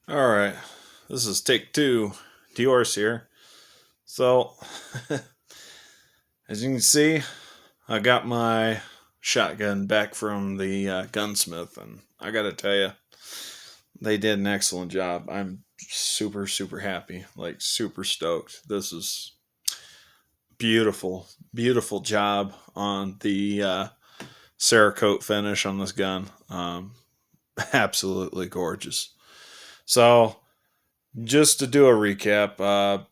All right, this is take two. Dior's here. So, as you can see, I got my shotgun back from the gunsmith, and I gotta tell you, they did an excellent job. I'm super, super happy, like super stoked. This is beautiful, beautiful job on the Cerakote finish on this gun. Absolutely gorgeous. So, just to do a recap,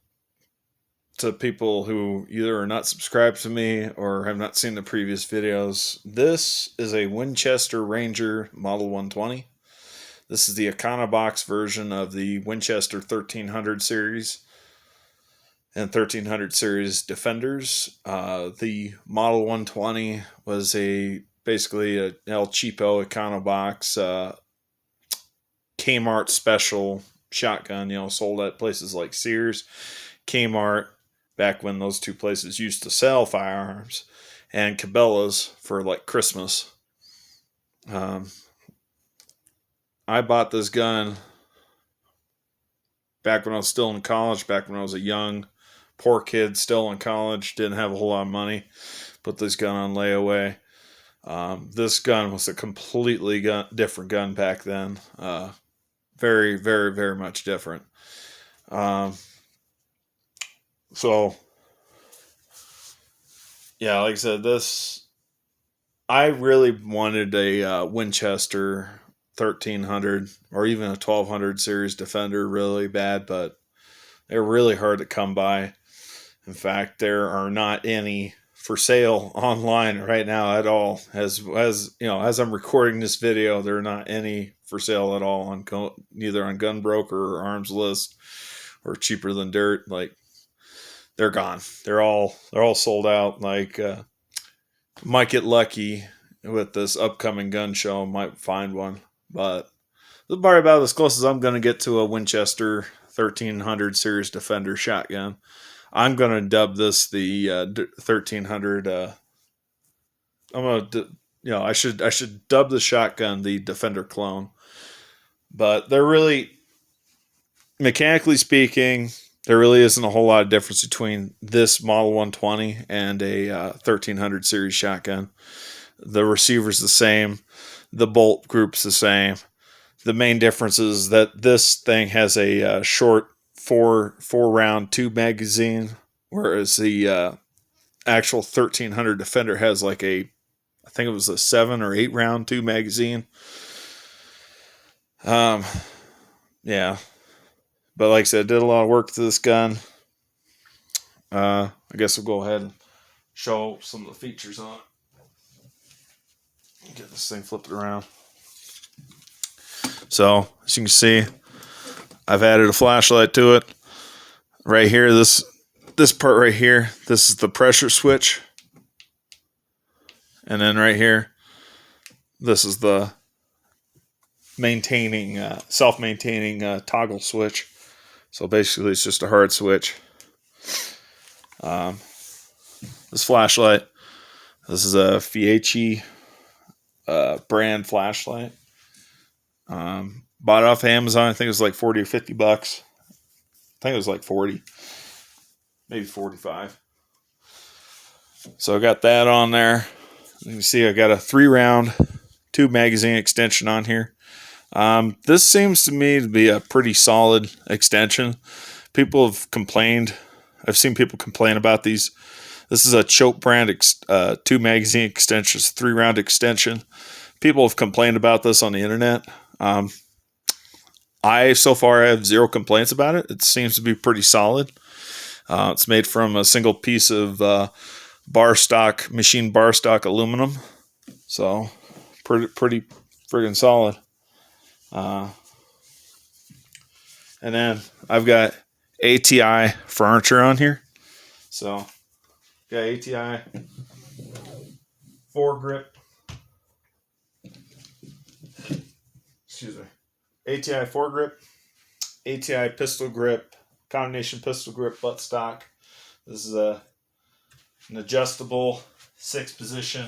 to people who either are not subscribed to me or have not seen the previous videos, this is a Winchester Ranger Model 120. This is the Econobox version of the Winchester 1300 series and 1300 series Defenders. The Model 120 was basically a El Cheapo Econobox Kmart special shotgun, sold at places like Sears, Kmart, back when those two places used to sell firearms, and Cabela's for like Christmas. I bought this gun back when I was still in college, back when I was a young, poor kid still in college, didn't have a whole lot of money, put this gun on layaway. This gun was a completely different gun back then. Very, very, very much different. So, yeah, like I said, I really wanted a Winchester 1300 or even a 1200 series Defender really bad, but they're really hard to come by. In fact, there are not any for sale online right now at all. As I'm recording this video, there are not any for sale at all on neither on Gunbroker or Arms List or Cheaper Than Dirt. Like, they're gone. They're all sold out. Like, might get lucky with this upcoming gun show. Might find one, but this is probably about as close as I'm going to get to a Winchester 1300 series Defender shotgun. I'm going to dub this the 1300. I'm going to, I should dub the shotgun the Defender clone. But they're really, mechanically speaking, there really isn't a whole lot of difference between this Model 120 and a 1300 series shotgun. The receiver's the same. The bolt group's the same. The main difference is that this thing has a short four round tube magazine, whereas the actual 1300 Defender has like I think it was a 7 or 8 round tube magazine. Yeah. But like I said, did a lot of work to this gun. I guess we'll go ahead and show some of the features on it. Get this thing flipped around. So, as you can see, I've added a flashlight to it. Right here, this part right here, this is the pressure switch. And then right here, this is the self-maintaining toggle switch. So basically, it's just a hard switch. This flashlight, this is a Fieschi brand flashlight. Bought it off Amazon. I think it was like 40 or 50 bucks. I think it was like 40, maybe 45. So I got that on there. You can see I got a 3 round tube magazine extension on here. This seems to me to be a pretty solid extension. People have complained. I've seen people complain about these. This is a Choate brand tube magazine extension. It's a 3 round extension. People have complained about this on the internet. I so far have 0 complaints about it. It seems to be pretty solid. It's made from a single piece of machine bar stock aluminum. So pretty friggin' solid. And then I've got ATI furniture on here. So got ATI foregrip. Excuse me. ATI foregrip, ATI pistol grip, combination pistol grip buttstock. This is an adjustable 6-position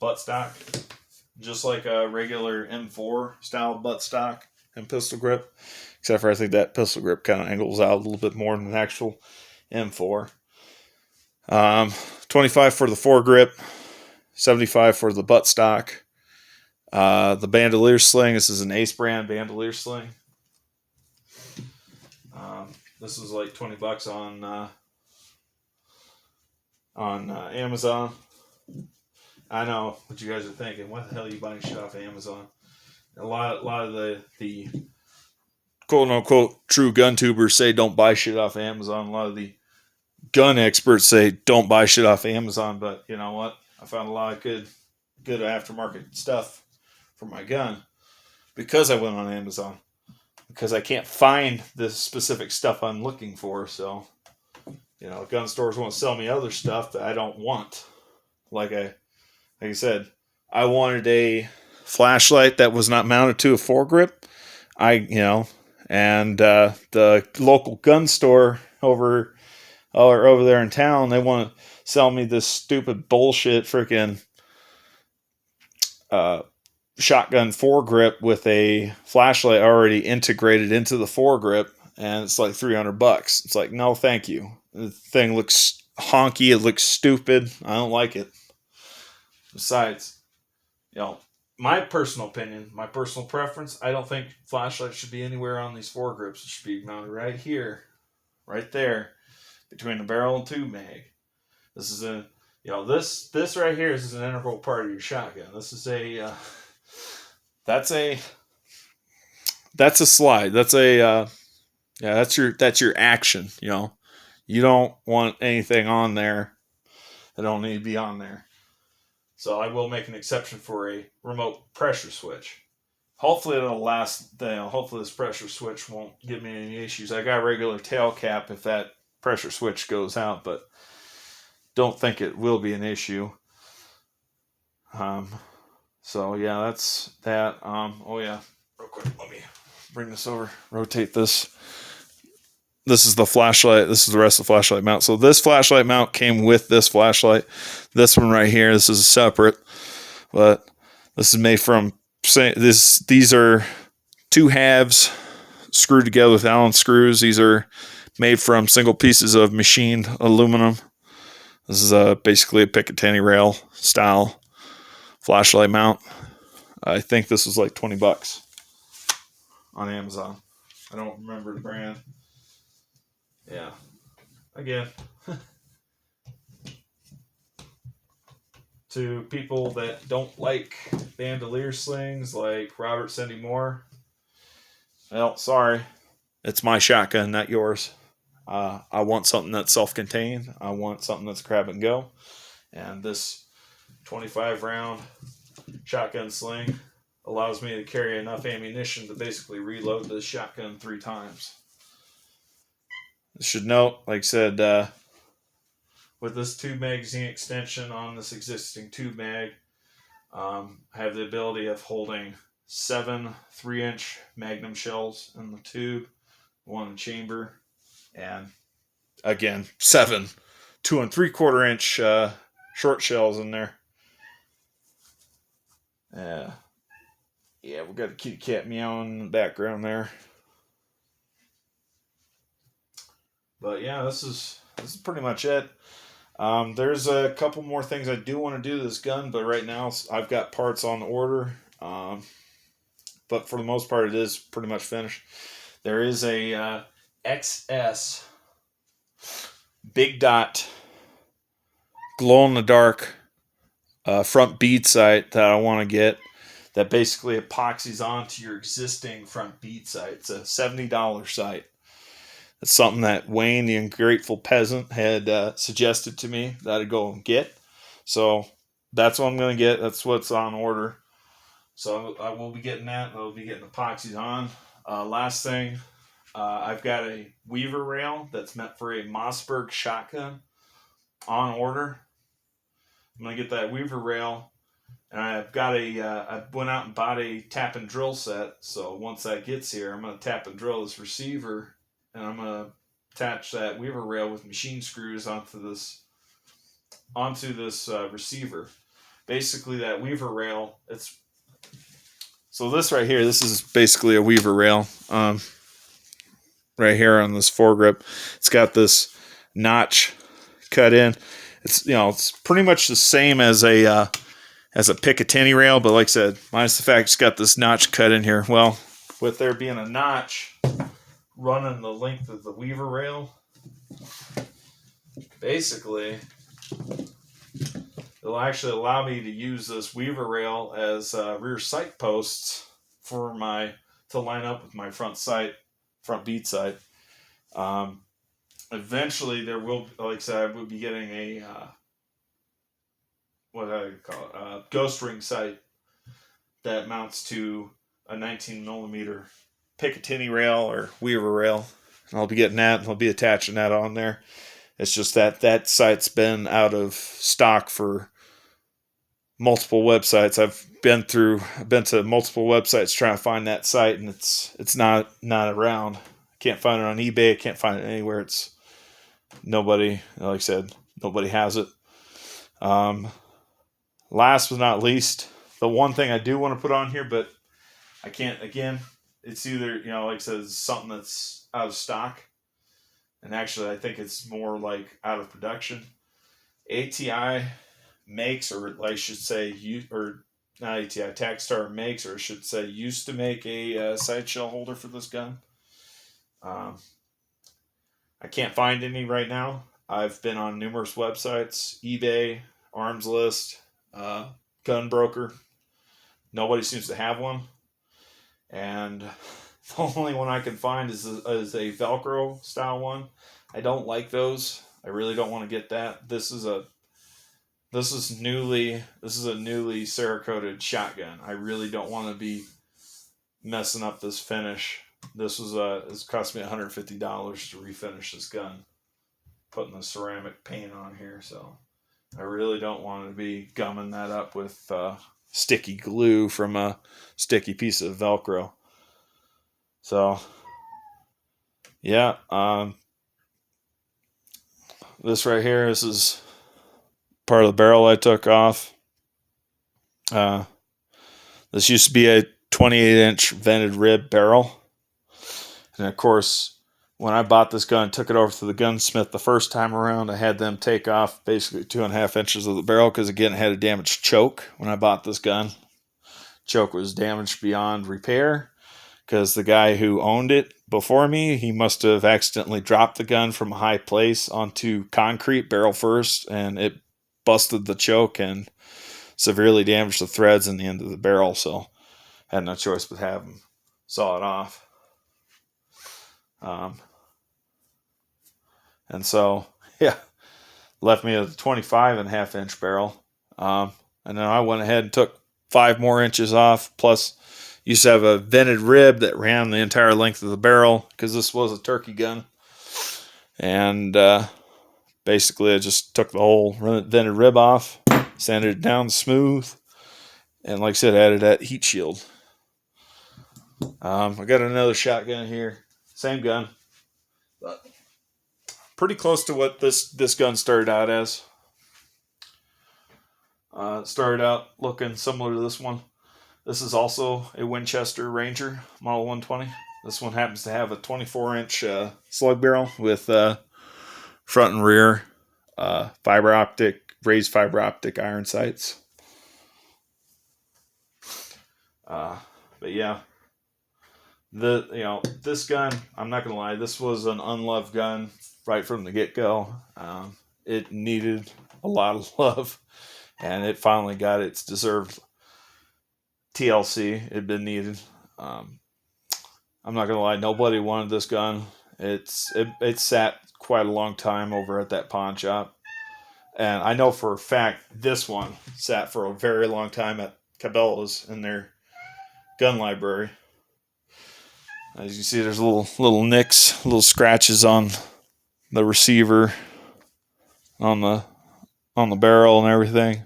buttstock, just like a regular M4 style buttstock. and pistol grip. Except for I think that pistol grip kind of angles out a little bit more than an actual M4. 25 for the foregrip, 75 for the buttstock. The bandolier sling. This is an Ace brand bandolier sling. This was like $20 on Amazon. I know what you guys are thinking. What the hell are you buying shit off of Amazon? A lot of the quote unquote true gun tubers say don't buy shit off of Amazon. A lot of the gun experts say don't buy shit off of Amazon. But you know what? I found a lot of good aftermarket stuff for my gun because I went on Amazon. Because I can't find the specific stuff I'm looking for. So, you know, gun stores won't sell me other stuff that I don't want. Like I said, I wanted a flashlight that was not mounted to a foregrip. And the local gun store over there in town, they want to sell me this stupid bullshit freaking shotgun foregrip with a flashlight already integrated into the foregrip, and it's like $300. It's like, no, thank you. The thing looks honky. It looks stupid. I don't like it. Besides, you know, my personal opinion, my personal preference, I don't think flashlights should be anywhere on these foregrips. It should be mounted right here, right there, between the barrel and tube mag. This is this right here is an integral part of your shotgun. This is that's a slide. That's your action. You know, you don't want anything on there that don't need to be on there. So I will make an exception for a remote pressure switch. Hopefully it'll last. Hopefully this pressure switch won't give me any issues. I got a regular tail cap if that pressure switch goes out, but don't think it will be an issue. So yeah, that's that. Oh yeah, real quick, let me bring this over, rotate this. This is the flashlight. This is the rest of the flashlight mount. So this flashlight mount came with this flashlight. This one right here, this is separate, but this is made from these are two halves screwed together with Allen screws. These are made from single pieces of machined aluminum. This is basically a Picatinny rail style flashlight mount. I think this was like $20 on Amazon. I don't remember the brand. Yeah. Again, to people that don't like bandolier slings like Robert Cindy Moore, well, sorry. It's my shotgun, not yours. I want something that's self-contained. I want something that's grab and go. And this 25 round shotgun sling allows me to carry enough ammunition to basically reload this shotgun 3 times. I should note, like I said, with this tube magazine extension on this existing tube mag, I have the ability of holding 7 3-inch Magnum shells in the tube, 1 in the chamber, and again 7 2 3/4 inch short shells in there. Yeah, we got a kitty cat meowing in the background there. But yeah, this is pretty much it. There's a couple more things I do want to do to this gun, but right now I've got parts on order. But for the most part, it is pretty much finished. There is a XS big dot glow in the dark front bead sight that I want to get. That basically epoxies onto your existing front bead sight. It's a $70 sight. It's something that Wayne, the ungrateful peasant, had suggested to me that I'd go and get. So that's what I'm going to get. That's what's on order. So I will be getting that. I'll be getting epoxies on. Last thing, I've got a Weaver rail that's meant for a Mossberg shotgun on order. I'm going to get that Weaver rail. And I've got I went out and bought a tap and drill set. So once that gets here, I'm going to tap and drill this receiver. And I'm going to attach that Weaver rail with machine screws onto this receiver. Basically, that Weaver rail, it's So this right here, this is basically a weaver rail. Right here on this foregrip, it's got this notch cut in. It's it's pretty much the same as a Picatinny rail, but like I said, minus the fact it's got this notch cut in here. Well, with there being a notch running the length of the weaver rail, basically it'll actually allow me to use this weaver rail as rear sight posts for to line up with my front bead sight. Eventually, there will, like I said, I will be getting a what do I call it? Ghost ring sight that mounts to a 19 millimeter Picatinny rail or weaver rail. And I'll be getting that, and I'll be attaching that on there. It's just that sight's been out of stock for multiple websites. I've been to multiple websites trying to find that sight, and it's not around. I can't find it on eBay. I can't find it anywhere. It's nobody, like I said, nobody has it. Last but not least, the one thing I do want to put on here, but I can't, again, it's either, like I said, it's something that's out of stock. And actually, I think it's more like out of production. ATI makes, or I should say, not ATI, Tagstar makes, or I should say, used to make a side shell holder for this gun. I can't find any right now. I've been on numerous websites, eBay, Arms List, Gun Broker. Nobody seems to have one. And the only one I can find is a Velcro style one. I don't like those. I really don't want to get that. This is a newly Cerakoted shotgun. I really don't want to be messing up this finish. This was it's cost me $150 to refinish this gun, putting the ceramic paint on here. So I really don't want to be gumming that up with sticky glue from a sticky piece of Velcro. So yeah, this right here, this is part of the barrel I took off. This used to be a 28-inch vented rib barrel. And of course, when I bought this gun, took it over to the gunsmith the first time around, I had them take off basically 2.5 inches of the barrel because, again, it had a damaged choke when I bought this gun. Choke was damaged beyond repair because the guy who owned it before me, he must have accidentally dropped the gun from a high place onto concrete barrel first, and it busted the choke and severely damaged the threads in the end of the barrel. So I had no choice but have him saw it off. And so, yeah, left me a 25.5 inch barrel. And then I went ahead and took 5 more inches off. Plus, used to have a vented rib that ran the entire length of the barrel because this was a turkey gun. And basically, I just took the whole vented rib off, sanded it down smooth, and like I said, added that heat shield. I got another shotgun here. Same gun, but pretty close to what this gun started out as. It started out looking similar to this one. This is also a Winchester Ranger Model 120. This one happens to have a 24-inch slug barrel with front and rear raised fiber optic iron sights. But yeah. This gun, I'm not gonna lie, this was an unloved gun right from the get-go. It needed a lot of love, and it finally got its deserved TLC. It had been needed. I'm not gonna lie, nobody wanted this gun. It sat quite a long time over at that pawn shop, and I know for a fact this one sat for a very long time at Cabela's in their gun library. As you see, there's little nicks, little scratches on the receiver, on the barrel and everything.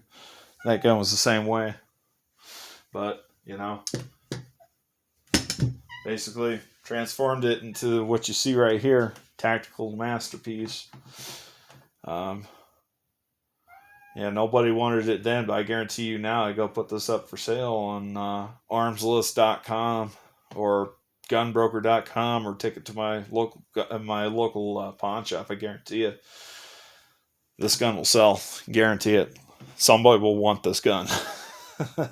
That gun was the same way. But, basically transformed it into what you see right here, tactical masterpiece. Yeah, nobody wanted it then, but I guarantee you now, I go put this up for sale on armslist.com or gunbroker.com or take it to my local pawn shop. I guarantee you, this gun will sell. Guarantee it. Somebody will want this gun. Like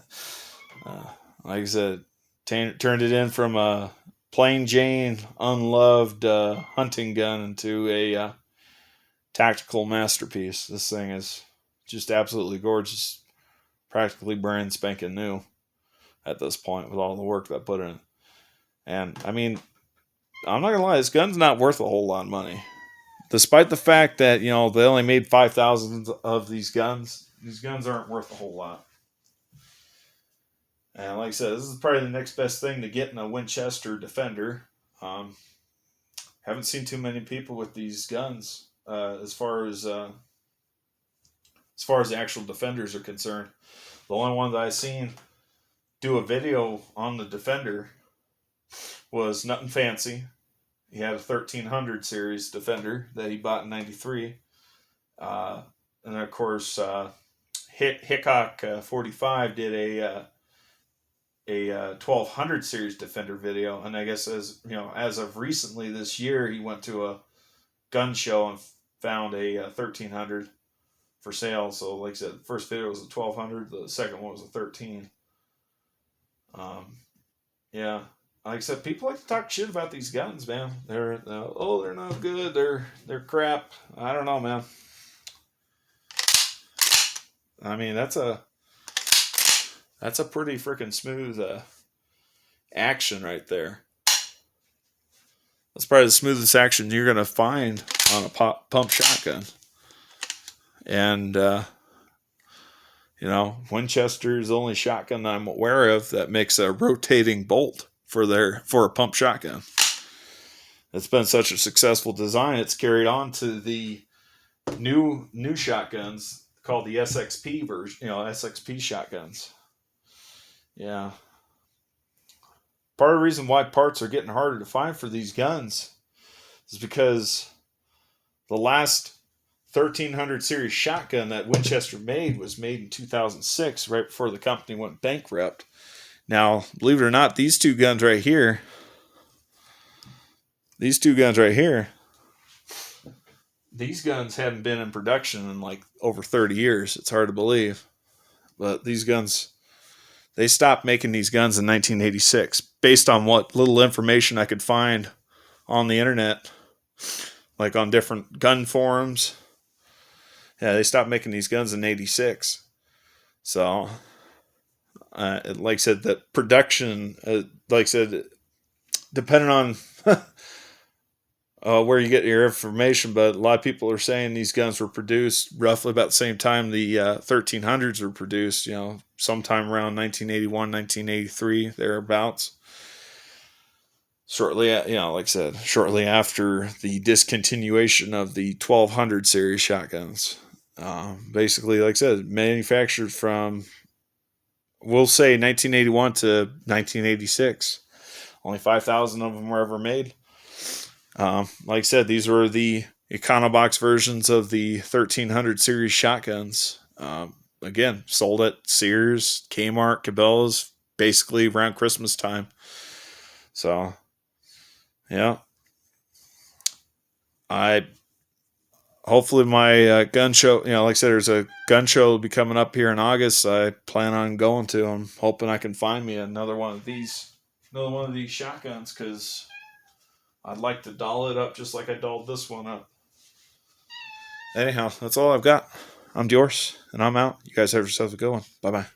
I said, turned it in from a plain Jane, unloved hunting gun into a tactical masterpiece. This thing is just absolutely gorgeous, practically brand spanking new at this point with all the work that I put in it. And I mean, I'm not gonna lie, this gun's not worth a whole lot of money, despite the fact that they only made 5,000 of these guns. These guns aren't worth a whole lot. And like I said, this is probably the next best thing to getting a Winchester Defender. Haven't seen too many people with these guns as far as the actual Defenders are concerned. The only one that I seen do a video on the Defender was Nothing Fancy. He had a 1300 series Defender that he bought in '93, and of course Hickok 45 did a 1200 series Defender video, and I guess as of recently this year, he went to a gun show and found a 1300 for sale. So, like I said, the first video was a 1200, the second one was a 13. Yeah, like I said, people like to talk shit about these guns, man. They're not good. They're crap. I don't know, man. I mean, that's a pretty freaking smooth action right there. That's probably the smoothest action you're going to find on a pump shotgun. And, Winchester is the only shotgun that I'm aware of that makes a rotating bolt for a pump shotgun. It's been such a successful design, it's carried on to the new shotguns called the SXP version, SXP shotguns. Yeah. Part of the reason why parts are getting harder to find for these guns is because the last 1300 series shotgun that Winchester made was made in 2006, right before the company went bankrupt. Now, believe it or not, these guns right here, these guns haven't been in production in like over 30 years. It's hard to believe. But these guns, they stopped making these guns in 1986, based on what little information I could find on the internet, like on different gun forums. Yeah, they stopped making these guns in '86. So, like I said, the production, like I said, depending on where you get your information, but a lot of people are saying these guns were produced roughly about the same time the 1300s were produced, sometime around 1981, 1983, thereabouts. Shortly, like I said, shortly after the discontinuation of the 1200 series shotguns. Basically, like I said, manufactured from, we'll say 1981 to 1986. Only 5,000 of them were ever made. Like I said, these were the Econobox versions of the 1300 series shotguns. Again, sold at Sears, Kmart, Cabela's, basically around Christmas time. So, yeah. Hopefully my gun show, like I said, there's a gun show will be coming up here in August. I plan on going to. I'm hoping I can find me another one of these shotguns, because I'd like to doll it up just like I dolled this one up. Anyhow, that's all I've got. I'm Diorce, and I'm out. You guys have yourselves a good one. Bye-bye.